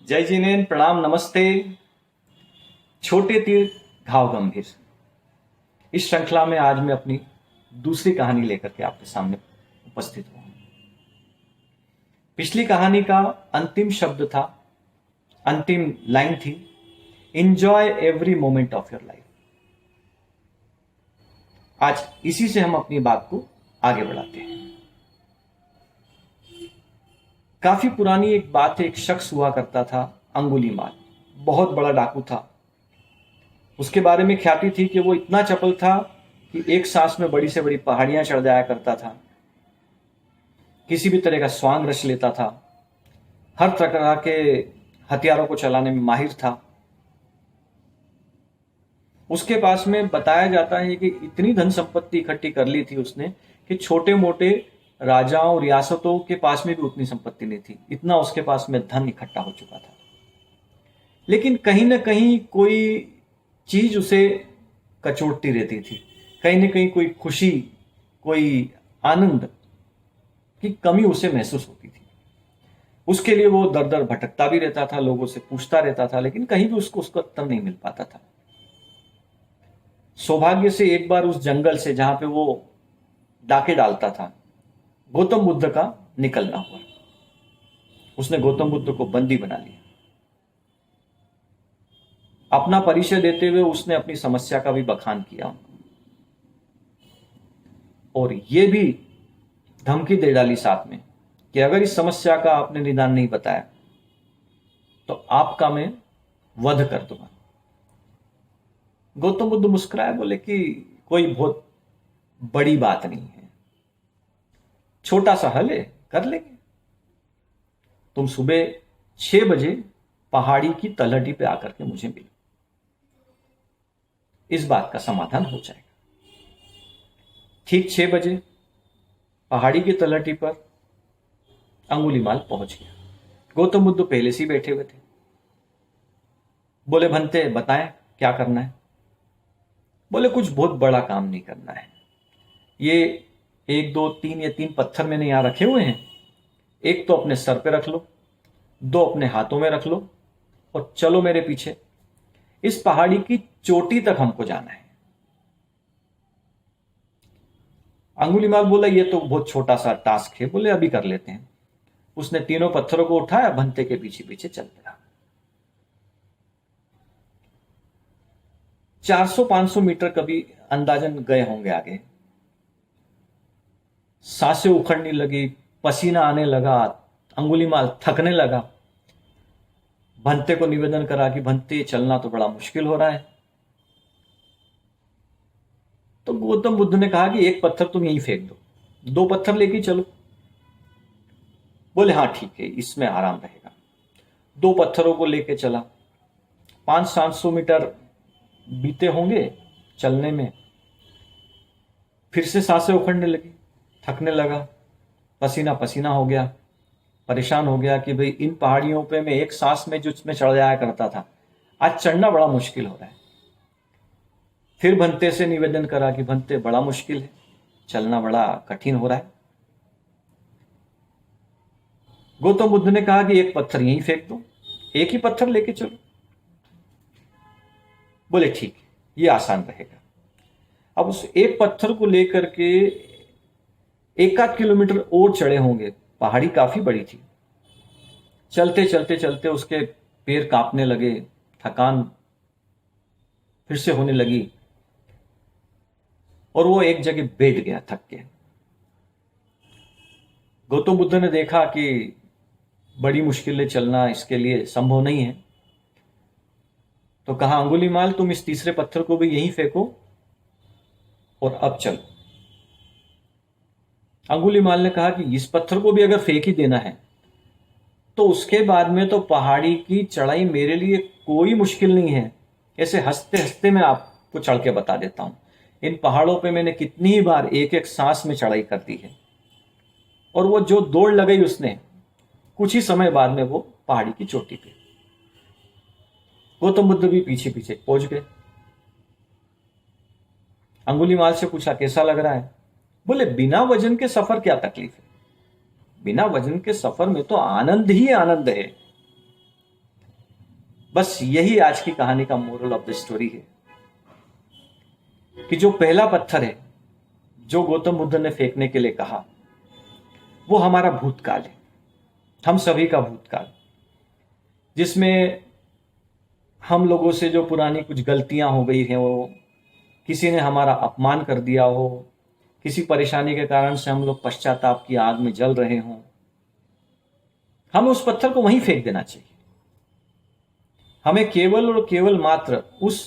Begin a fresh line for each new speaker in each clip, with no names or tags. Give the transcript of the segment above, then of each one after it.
जय जिनेन्द्र, प्रणाम, नमस्ते। छोटे तीर घाव गंभीर, इस श्रृंखला में आज मैं अपनी दूसरी कहानी लेकर के आपके सामने उपस्थित हुआ हूं। पिछली कहानी का अंतिम शब्द था, अंतिम लाइन थी, enjoy every moment of your life. आज इसी से हम अपनी बात को आगे बढ़ाते हैं। काफी पुरानी एक बात है। एक शख्स हुआ करता था, अंगुलीमाल। बहुत बड़ा डाकू था। उसके बारे में ख्याति थी कि वो इतना चपल था कि एक सांस में बड़ी से बड़ी पहाड़ियां चढ़ जाया करता था। किसी भी तरह का स्वांग रच लेता था। हर तरह के हथियारों को चलाने में माहिर था। उसके पास में बताया जाता है कि इतनी धन संपत्ति इकट्ठी कर ली थी उसने कि छोटे मोटे राजाओं रियासतों के पास में भी उतनी संपत्ति नहीं थी। इतना उसके पास में धन इकट्ठा हो चुका था। लेकिन कहीं ना कहीं कोई चीज उसे कचोटती रहती थी। कहीं ना कहीं कोई खुशी, कोई आनंद की कमी उसे महसूस होती थी। उसके लिए वो दर दर भटकता भी रहता था, लोगों से पूछता रहता था, लेकिन कहीं भी उसको उसका उत्तर नहीं मिल पाता था। सौभाग्य से एक बार उस जंगल से, जहां पे वो डाके डालता था, गौतम बुद्ध का निकलना हुआ। उसने गौतम बुद्ध को बंदी बना लिया। अपना परिचय देते हुए उसने अपनी समस्या का भी बखान किया और ये भी धमकी दे डाली साथ में कि अगर इस समस्या का आपने निदान नहीं बताया तो आपका मैं वध कर दूंगा। गौतम बुद्ध मुस्कुराए, बोले कि कोई बहुत बड़ी बात नहीं है, छोटा सा हल है, कर लेंगे। तुम सुबह 6 बजे पहाड़ी की तलहटी पे आकर के मुझे मिलो, इस बात का समाधान हो जाएगा। ठीक 6 बजे पहाड़ी की तलहटी पर अंगुलीमाल पहुंच गया। गौतम बुद्ध पहले से ही बैठे हुए थे। बोले, भंते बताएं क्या करना है। बोले, कुछ बहुत बड़ा काम नहीं करना है। ये 1 2 3 या 3 पत्थर मैंने यहां रखे हुए हैं। एक तो अपने सर पे रख लो, 2 अपने हाथों में रख लो और चलो मेरे पीछे। इस पहाड़ी की चोटी तक हमको जाना है। अंगुलीमाल बोला, ये तो बहुत छोटा सा टास्क है। बोले, अभी कर लेते हैं। उसने तीनों पत्थरों को उठाया, भंते के पीछे पीछे चल पड़ा। 400-500 मीटर कभी अंदाजन गए होंगे आगे। सांसें उखड़ने लगी, पसीना आने लगा, अंगुलीमाल थकने लगा। भंते को निवेदन करा कि भंते, चलना तो बड़ा मुश्किल हो रहा है। तो गौतम बुद्ध ने कहा कि एक पत्थर तुम यहीं फेंक दो, 2 पत्थर लेके चलो। बोले, हाँ ठीक है, इसमें आराम रहेगा। 2 पत्थरों को लेके चला। 500-700 मीटर बीते होंगे चलने में। फिर से सांसें उखड़ने लगी, थकने लगा, पसीना पसीना हो गया। परेशान हो गया कि भाई इन पहाड़ियों पे मैं एक सांस में जो इसमें चढ़ जाया करता था, आज चढ़ना बड़ा मुश्किल हो रहा है। फिर भंते से निवेदन करा कि भंते, बड़ा मुश्किल है, चलना बड़ा कठिन हो रहा है। गौतम बुद्ध ने कहा कि एक पत्थर यहीं फेंक दो, एक ही पत्थर लेके चलो। बोले, ठीक है, ये आसान रहेगा। अब उस एक पत्थर को लेकर के 1 किलोमीटर और चढ़े होंगे। पहाड़ी काफी बड़ी थी। चलते चलते चलते उसके पैर कांपने लगे, थकान फिर से होने लगी और वो एक जगह बैठ गया थक के। गौतम बुद्ध ने देखा कि बड़ी मुश्किल है, चलना इसके लिए संभव नहीं है। तो कहा, अंगुलीमाल, तुम इस तीसरे पत्थर को भी यहीं फेंको और अब चलो। अंगुलीमाल ने कहा कि इस पत्थर को भी अगर फेंक ही देना है तो उसके बाद में तो पहाड़ी की चढ़ाई मेरे लिए कोई मुश्किल नहीं है। ऐसे हंसते हंसते मैं आपको चढ़ के बता देता हूं, इन पहाड़ों पे मैंने कितनी ही बार एक एक सांस में चढ़ाई कर दी है। और वो जो दौड़ लगाई उसने, कुछ ही समय बाद में वो पहाड़ी की चोटी पे। गौतम बुद्ध भी पीछे पीछे पहुंच गए। अंगुलीमाल से पूछा, कैसा लग रहा है। बोले, बिना वजन के सफर क्या तकलीफ है। बिना वजन के सफर में तो आनंद ही आनंद है। बस यही आज की कहानी का मोरल ऑफ द स्टोरी है कि जो पहला पत्थर है जो गौतम बुद्ध ने फेंकने के लिए कहा, वो हमारा भूतकाल है, हम सभी का भूतकाल, जिसमें हम लोगों से जो पुरानी कुछ गलतियां हो गई हैं, वो किसी ने हमारा अपमान कर दिया हो, किसी परेशानी के कारण से हम लोग पश्चाताप की आग में जल रहे हों, हमें उस पत्थर को वहीं फेंक देना चाहिए। हमें केवल और केवल मात्र उस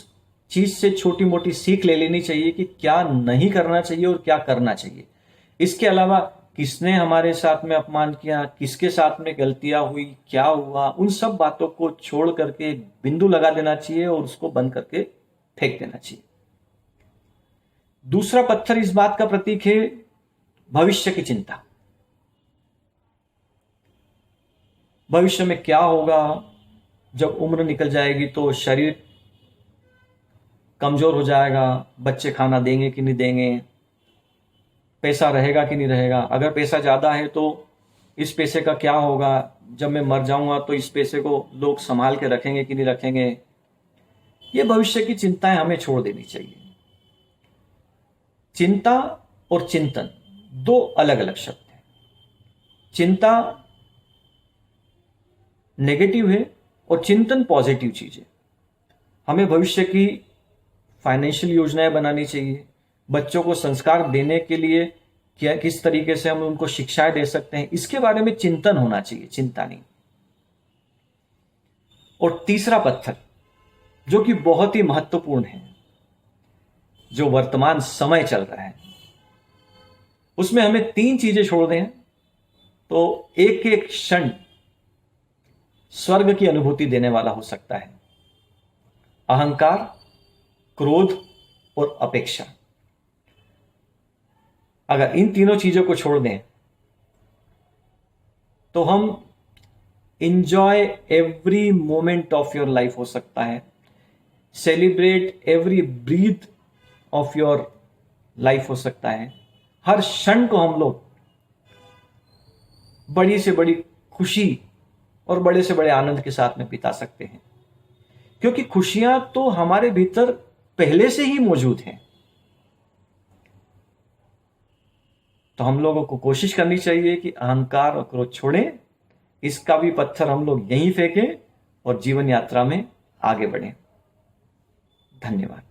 चीज से छोटी मोटी सीख ले लेनी चाहिए कि क्या नहीं करना चाहिए और क्या करना चाहिए। इसके अलावा किसने हमारे साथ में अपमान किया, किसके साथ में गलतियां हुई, क्या हुआ, उन सब बातों को छोड़ करके बिंदु लगा देना चाहिए और उसको बंद करके फेंक देना चाहिए। दूसरा पत्थर इस बात का प्रतीक है भविष्य की चिंता। भविष्य में क्या होगा, जब उम्र निकल जाएगी तो शरीर कमजोर हो जाएगा, बच्चे खाना देंगे कि नहीं देंगे, पैसा रहेगा कि नहीं रहेगा, अगर पैसा ज्यादा है तो इस पैसे का क्या होगा, जब मैं मर जाऊंगा तो इस पैसे को लोग संभाल के रखेंगे कि नहीं रखेंगे। ये भविष्य की चिंताएं हमें छोड़ देनी चाहिए। चिंता और चिंतन दो अलग अलग शब्द हैं। चिंता नेगेटिव है और चिंतन पॉजिटिव चीज है। हमें भविष्य की फाइनेंशियल योजनाएं बनानी चाहिए, बच्चों को संस्कार देने के लिए क्या किस तरीके से हम उनको शिक्षाएं दे सकते हैं, इसके बारे में चिंतन होना चाहिए, चिंता नहीं। और तीसरा पत्थर जो कि बहुत ही महत्वपूर्ण है, जो वर्तमान समय चल रहा है, उसमें हमें तीन चीजें छोड़ दें तो एक एक क्षण स्वर्ग की अनुभूति देने वाला हो सकता है। अहंकार, क्रोध और अपेक्षा। अगर इन तीनों चीजों को छोड़ दें तो हम enjoy every moment of your life हो सकता है, celebrate every breath of your life हो सकता है। हर क्षण को हम लोग बड़ी से बड़ी खुशी और बड़े से बड़े आनंद के साथ में बिता सकते हैं, क्योंकि खुशियां तो हमारे भीतर पहले से ही मौजूद हैं। तो हम लोगों को कोशिश करनी चाहिए कि अहंकार और क्रोध छोड़ें, इसका भी पत्थर हम लोग यहीं फेंकें और जीवन यात्रा में आगे बढ़ें। धन्यवाद।